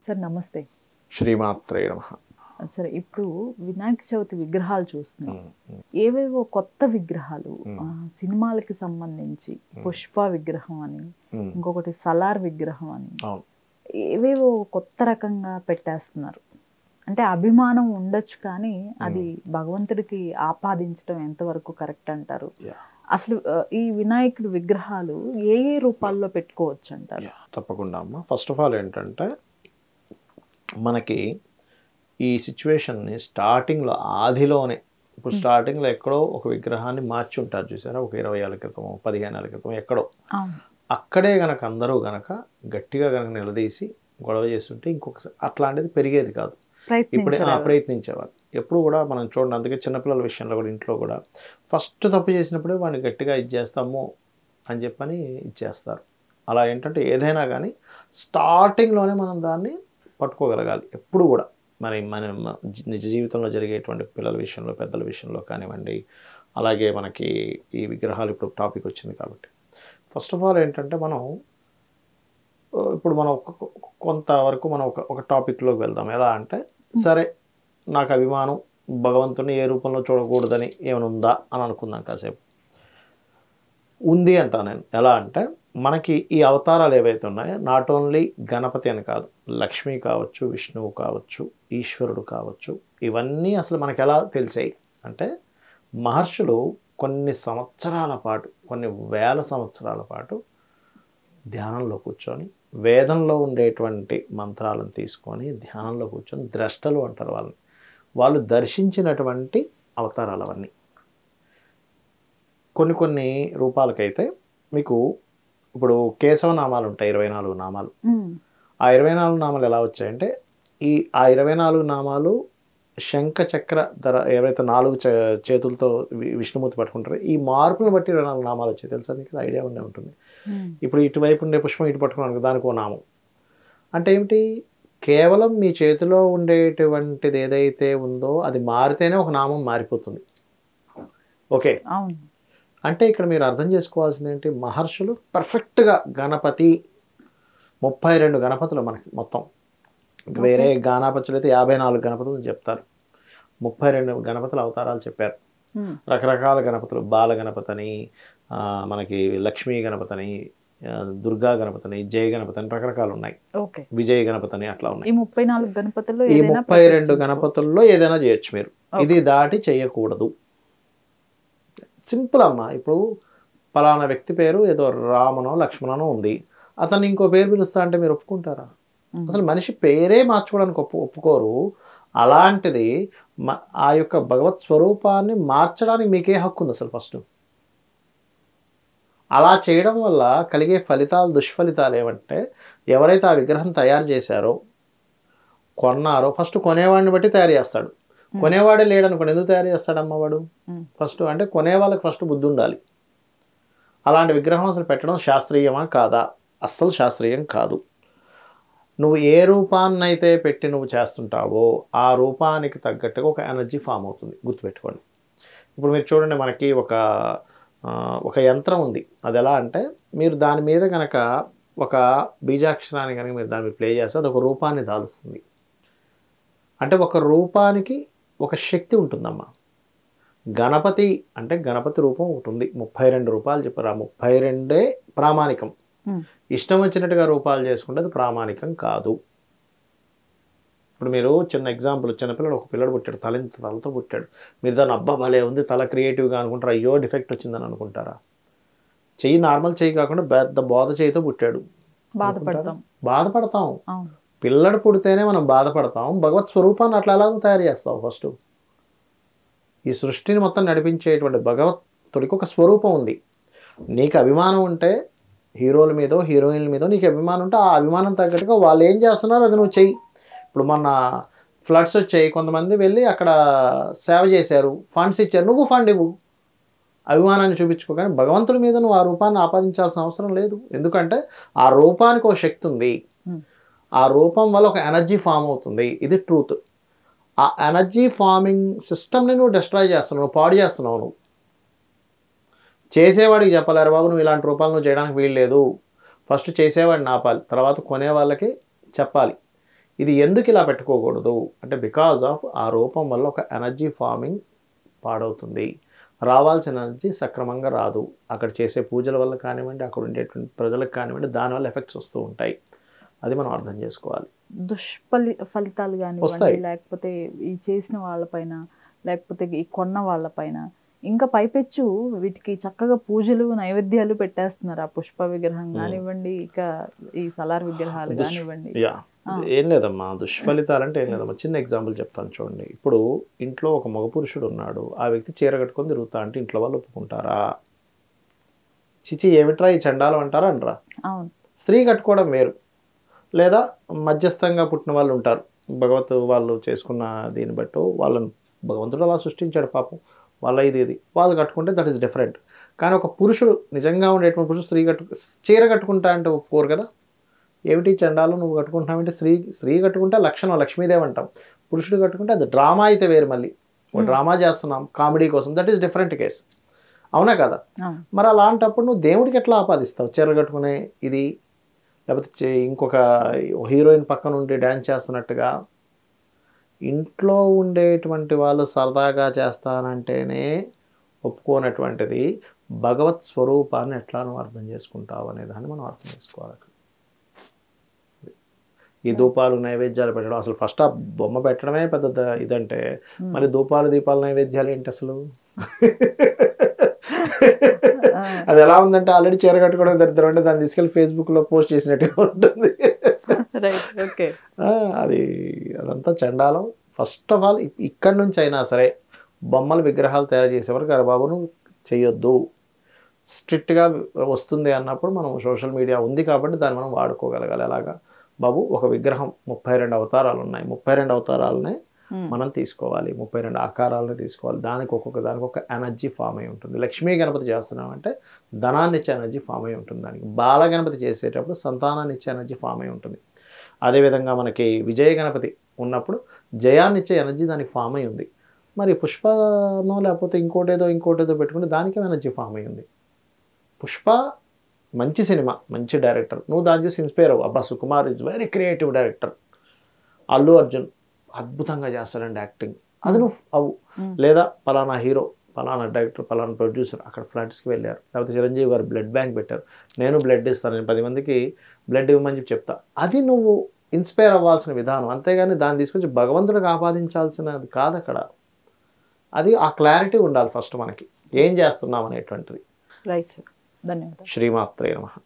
Sir నమస్తే. శ్రీమాత్రే నమః. సరే, ఇప్పుడు వినాయక చవితి విగ్రహాలు చూస్తున్నాం. ఏవేవో కొత్త విగ్రహాలు సినిమాలకి సంబంధించి పుష్ప విగ్రహం అని, ఇంకొకటి సలార్ విగ్రహం అని, ఏవేవో కొత్త రకంగా పెట్టేస్తున్నారు. అంటే అభిమానం ఉండొచ్చు, కానీ అది భగవంతుడికి ఆపాదించడం ఎంతవరకు కరెక్ట్ అంటారు? అసలు ఈ వినాయకుడి విగ్రహాలు ఏ ఏ రూపాల్లో పెట్టుకోవచ్చు అంటారు? తప్పకుండా అమ్మ. ఫస్ట్ ఆఫ్ ఆల్ ఏంటంటే, మనకి ఈ సిచ్యువేషన్ని స్టార్టింగ్లో ఆదిలోనే, ఇప్పుడు స్టార్టింగ్లో ఎక్కడో ఒక విగ్రహాన్ని మార్చి ఉంటారు చూసారా, ఒక 20 ఏళ్ళ క్రితం 15 ఏళ్ళ క్రితం ఎక్కడో, అక్కడే గనక అందరూ గనక గట్టిగా గనక నిలదీసి గొడవ చేస్తుంటే ఇంకొకసారి అట్లాంటిది పెరిగేది కాదు. ఇప్పుడే ప్రయత్నించేవారు ఎప్పుడు కూడా. మనం చూడండి, అందుకే చిన్నపిల్లల విషయంలో కూడా ఇంట్లో కూడా ఫస్ట్ తప్పు చేసినప్పుడే వాడిని గట్టిగా ఇచ్చేస్తాము అని చెప్పని ఇచ్చేస్తారు. అలా ఏంటంటే ఏదైనా కానీ స్టార్టింగ్లోనే మనం దాన్ని పట్టుకోగలగాలి ఎప్పుడు కూడా. మన నిజ జీవితంలో జరిగేటువంటి పిల్లల విషయంలో, పెద్దల విషయంలో కానివ్వండి. అలాగే మనకి ఈ విగ్రహాలు ఇప్పుడు టాపిక్ వచ్చింది కాబట్టి, ఫస్ట్ ఆఫ్ ఆల్ ఏంటంటే మనం ఇప్పుడు మనం కొంతవరకు మనం ఒక టాపిక్లోకి వెళ్దాం. ఎలా అంటే, సరే నాకు అభిమానం, భగవంతుని ఏ రూపంలో చూడకూడదని ఏమైనా ఉందా అని అనుకుందాం కాసేపు. ఉంది అంటా నేను. ఎలా అంటే, మనకి ఈ అవతారాలు ఏవైతే ఉన్నాయో, నాట్ ఓన్లీ గణపతి అని కాదు, లక్ష్మి కావచ్చు, విష్ణువు కావచ్చు, ఈశ్వరుడు కావచ్చు, ఇవన్నీ అసలు మనకు ఎలా తెలిసాయి అంటే, మహర్షులు కొన్ని సంవత్సరాల పాటు, కొన్ని వేల సంవత్సరాల పాటు ధ్యానంలో కూర్చొని, వేదంలో ఉండేటువంటి మంత్రాలను తీసుకొని ధ్యానంలో కూర్చొని, ద్రష్టలు అంటారు వాళ్ళని, వాళ్ళు దర్శించినటువంటి అవతారాలు అవన్నీ. కొన్ని రూపాలకైతే మీకు ఇప్పుడు కేశవనామాలు ఉంటాయి, 24 నామాలు. ఆ 24 నామాలు ఎలా వచ్చాయంటే, ఆ 24 నామాలు శంఖ చక్ర ధర ఏవైతే 4 చేతులతో విష్ణుమూర్తి పట్టుకుంటారో, ఈ మార్పులను బట్టి 24 నామాలు వచ్చాయి. తెలుసా మీకు? ఐడియా ఉండే ఉంటుంది. ఇప్పుడు ఇటువైపు ఉండే పుష్పం ఇటు పట్టుకున్నాను, దానికి ఓ నామం. అంటే ఏమిటి? కేవలం మీ చేతిలో ఉండేటువంటిది ఏదైతే ఉందో అది మారితేనే ఒక నామం మారిపోతుంది. ఓకే, అంటే ఇక్కడ మీరు అర్థం చేసుకోవాల్సింది ఏంటి? మహర్షులు పర్ఫెక్ట్గా గణపతి 32 గణపతులు మనకి మొత్తం. వేరే గానాపత్యులు అయితే 54 గణపతులు చెప్తారు. 32 గణపతుల అవతారాలు చెప్పారు. రకరకాల గణపతులు, బాల గణపతి అని, మనకి లక్ష్మీ గణపతి అని, దుర్గా గణపతి అని, జయ గణపతి అని రకరకాలు ఉన్నాయి. విజయ గణపతి అని అట్లా ఉన్నాయి. ఈ 34 గణపతుల్లో ఈ 32 గణపతుల్లో ఏదైనా చేయొచ్చు మీరు. ఇది దాటి చేయకూడదు. సింపుల్ అమ్మా. ఇప్పుడు పలానా వ్యక్తి పేరు ఏదో రామనో లక్ష్మణనో ఉంది, అతన్ని ఇంకో పేరు పిలుస్తా అంటే మీరు ఒప్పుకుంటారా? అసలు మనిషి పేరే మార్చుకోవడానికి ఒప్పుకోరు. అలాంటిది ఆ యొక్క భగవత్ స్వరూపాన్ని మార్చడానికి మీకే హక్కు ఉంది అసలు? ఫస్ట్ అలా చేయడం వల్ల కలిగే ఫలితాలు, దుష్ఫలితాలు ఏమంటే, ఎవరైతే ఆ విగ్రహం తయారు చేశారో, కొన్నారో, ఫస్ట్ కొనేవాడిని బట్టి తయారు చేస్తాడు. కొనేవాడే లేడనుకోండి, ఎందుకు తయారు చేస్తాడు అమ్మవాడు? ఫస్ట్ అంటే కొనే వాళ్ళకి ఫస్ట్ బుద్ధి ఉండాలి. అలాంటి విగ్రహం అసలు పెట్టడం శాస్త్రీయమా కాదా? అస్సలు శాస్త్రీయం కాదు. నువ్వు ఏ రూపాన్నైతే పెట్టి నువ్వు చేస్తుంటావో ఆ రూపానికి తగ్గట్టుగా ఒక ఎనర్జీ ఫామ్ అవుతుంది. గుర్తుపెట్టుకోండి. ఇప్పుడు మీరు చూడండి, మనకి ఒక యంత్రం ఉంది. అది ఎలా అంటే, మీరు దాని మీద కనుక ఒక బీజాక్షరాన్ని కనుక మీరు దాని మీద ప్లే చేస్తే అది ఒక రూపాన్ని దాలుస్తుంది. అంటే ఒక రూపానికి ఒక శక్తి ఉంటుందమ్మా. గణపతి అంటే గణపతి రూపం ఒకటి ఉంది. 32 రూపాయలు చెప్పారు. ఆ 32 ప్రామాణికం. ఇష్టం వచ్చినట్టుగా రూపాలు చేసుకుంటే అది ప్రామాణికం కాదు. ఇప్పుడు మీరు చిన్న ఎగ్జాంపుల్, చిన్నపిల్లడు, ఒక పిల్లడు పుట్టాడు, తలతో పుట్టాడు. మీరు దాన్ని అబ్బా భలే ఉంది, తల క్రియేటివ్గా అనుకుంటారు. అయ్యో డిఫెక్ట్ వచ్చిందని అనుకుంటారా? చెయ్యి నార్మల్ చెయ్యి కాకుండా పెద్ద బోధ చేయితో పుట్టాడు, బాధపడతాం. పిల్లడు పుడితేనే మనం బాధపడతాం. భగవత్ స్వరూపాన్ని అట్లా ఎలా తయారు చేస్తావు? ఫస్ట్ ఈ సృష్టిని మొత్తం నడిపించేటువంటి భగవంతుడికి ఒక స్వరూపం ఉంది. నీకు అభిమానం ఉంటే, హీరోల మీదో హీరోయిన్ల మీదో నీకు అభిమానం ఉంటే, ఆ అభిమానం తగ్గట్టుగా వాళ్ళు ఏం చేస్తున్నారో అది నువ్వు చెయ్యి. ఇప్పుడు మొన్న ఫ్లడ్స్ వచ్చాయి, కొంతమంది వెళ్ళి అక్కడ సేవ చేశారు, ఫండ్స్ ఇచ్చారు, నువ్వు ఫండ్ ఇవ్వు. అభిమానాన్ని చూపించుకో, కానీ భగవంతుడి మీద నువ్వు ఆ రూపాన్ని ఆపాదించాల్సిన అవసరం లేదు. ఎందుకంటే ఆ రూపానికి ఒక శక్తి ఉంది. ఆ రూపం వల్ల ఒక ఎనర్జీ ఫామ్ అవుతుంది. ఇది ట్రూత్. ఆ ఎనర్జీ ఫార్మింగ్ సిస్టమ్ని నువ్వు డిస్ట్రాయ్ చేస్తున్నావు, పాడు చేస్తున్నావు. నువ్వు చేసేవాడికి చెప్పలేరు, బాబు నువ్వు ఇలాంటి రూపాలు నువ్వు చేయడానికి వీల్లేదు. ఫస్ట్ చేసేవాడిని ఆపాలి, తర్వాత కొనే వాళ్ళకి చెప్పాలి. ఇది ఎందుకు ఇలా పెట్టుకోకూడదు అంటే బికాజ్ ఆఫ్ ఆ రూపం వల్ల ఒక ఎనర్జీ ఫార్మింగ్ పాడవుతుంది, రావాల్సిన ఎనర్జీ సక్రమంగా రాదు, అక్కడ చేసే పూజల వల్ల కానివ్వండి, అక్కడ ఉండేటువంటి ప్రజలకు కానివ్వండి, దానివల్ల ఎఫెక్ట్స్ వస్తూ ఉంటాయి. అది మనం అర్థం చేసుకోవాలి. ఫలితాలు కానివ్వండి, లేకపోతే ఈ చేసిన వాళ్ళపైన, లేకపోతే ఈ కొన్న వాళ్ళపైన, ఇంకా పైపెచ్చు వీటికి చక్కగా పూజలు నైవేద్యాలు పెట్టేస్తున్నారు. ఆ పుష్ప విగ్రహం కానివ్వండి, ఇక ఈ సలార్ విగ్రహాలు కానివ్వండి. ఏం లేదమ్మా, దుష్ఫలితాలు అంటే ఏం లేదమ్మా. చిన్న ఎగ్జాంపుల్ చెప్తాను చూడండి. ఇప్పుడు ఇంట్లో ఒక మగ పురుషుడు ఉన్నాడు, ఆ వ్యక్తి చీర కట్టుకొని తిరుగుతా అంటే ఇంట్లో వాళ్ళు ఒప్పుకుంటారా? చిచి ఏమిట్రా ఈ చండాలం అంటారా అనరా? అవును. స్త్రీ కట్టుకోవడం వేరు, లేదా మధ్యస్థంగా పుట్టిన వాళ్ళు ఉంటారు, భగవత్ వాళ్ళు చేసుకున్న దీన్ని బట్టి వాళ్ళని భగవంతుడు అలా సృష్టించాడు పాపం, వాళ్ళ ఇది వాళ్ళు కట్టుకుంటే దట్ ఈస్ డిఫరెంట్. కానీ ఒక పురుషుడు నిజంగా ఉండేటువంటి పురుషుడు చీర కట్టుకుంటా అంటే ఒప్పుకోరు కదా. ఏమిటి చండాలు నువ్వు కట్టుకుంటున్నావంటే, స్త్రీ కట్టుకుంటే లక్షణం లక్ష్మీదేవి అంటాం, పురుషుడు కట్టుకుంటే అది డ్రామా అయితే వేరు. మళ్ళీ ఒక డ్రామా చేస్తున్నాం కామెడీ కోసం, దట్ ఈస్ డిఫరెంట్ కేస్. అవునా కదా? మరి అలాంటప్పుడు నువ్వు దేవుడికి ఎట్లా ఆపాదిస్తావు? చీర కట్టుకునే ఇది, లేకపోతే ఇంకొక హీరోయిన్ పక్కన ఉండి డ్యాన్స్ చేస్తున్నట్టుగా. ఇంట్లో ఉండేటువంటి వాళ్ళు సరదాగా చేస్తానంటేనే ఒప్పుకోనటువంటిది భగవత్ స్వరూపాన్ని ఎట్లా నువ్వు అర్థం చేసుకుంటావు అనే దాన్ని మనం అర్థం చేసుకోవాలి. ఈ ధూపాలు నైవేద్యాలు పెట్టడం, అసలు ఫస్ట్ ఆ బొమ్మ పెట్టడమే పెద్ద ఇదంటే మరి ధూపాలు దీపాలు నైవేద్యాలు ఏంటి అసలు? అది ఎలా ఉందంటే ఆల్రెడీ చీర కట్టుకోవడం దరిద్రం అంటే దాన్ని తీసుకెళ్ళి ఫేస్బుక్లో పోస్ట్ చేసినట్టుగా ఉంటుంది. అది అదంతా చండాలం. ఫస్ట్ ఆఫ్ ఆల్ ఇక్కడి నుంచి అయినా సరే బొమ్మల విగ్రహాలు తయారు చేసేవారికి అరే బాబు నువ్వు చెయ్యొద్దు, స్ట్రిక్ట్గా వస్తుంది అన్నప్పుడు మనం సోషల్ మీడియా ఉంది కాబట్టి దాన్ని మనం వాడుకోగలగాలి. అలాగా బాబు ఒక విగ్రహం 32 అవతారాలు ఉన్నాయి, 32 అవతారాలనే మనం తీసుకోవాలి, 32 ఆకారాలను తీసుకోవాలి. దానికి ఒక ఎనర్జీ ఫామ్ అయి ఉంటుంది. లక్ష్మీ గణపతి చేస్తున్నామంటే ధనాన్ని ఇచ్చే ఎనర్జీ ఫామ్ అయి ఉంటుంది. దానికి బాల గణపతి చేసేటప్పుడు సంతానాన్ని ఇచ్చే ఎనర్జీ ఫామ్ అయి ఉంటుంది. అదేవిధంగా మనకి విజయ గణపతి ఉన్నప్పుడు జయాన్ని ఇచ్చే ఎనర్జీ దానికి ఫామ్ అయి ఉంది. మరి పుష్పనో లేకపోతే ఇంకోటేదో పెట్టుకుంటే దానికి ఎనర్జీ ఫామ్ అయి ఉంది. పుష్ప మంచి సినిమా, మంచి డైరెక్టర్, నువ్వు దాన్ని చూసి ఇన్స్పైర్ అవ్వు. అబ్బా Sukumar is very creative director, Allu Arjun అద్భుతంగా చేస్తాడండి యాక్టింగ్, అది నువ్వు అవు. లేదా పలానా హీరో, పలానా డైరెక్టర్, పలానా ప్రొడ్యూసర్ అక్కడ ఫ్లడ్స్కి వెళ్ళారు, లేకపోతే చిరంజీవి గారు బ్లడ్ బ్యాంక్ పెట్టారు, నేను బ్లడ్ ఇస్తాను, నేను 10 మందికి బ్లడ్ ఇవ్వమని చెప్పి చెప్తా. అది నువ్వు ఇన్స్పైర్ అవ్వాల్సిన విధానం, అంతేగాని దాన్ని తీసుకొచ్చి భగవంతుడికి ఆపాదించాల్సినది కాదు అక్కడ. అది ఆ క్లారిటీ ఉండాలి ఫస్ట్ మనకి ఏం చేస్తున్నాం అనేటువంటిది. రైట్ సార్, ధన్యవాదాలు. శ్రీమాత్రే నమః.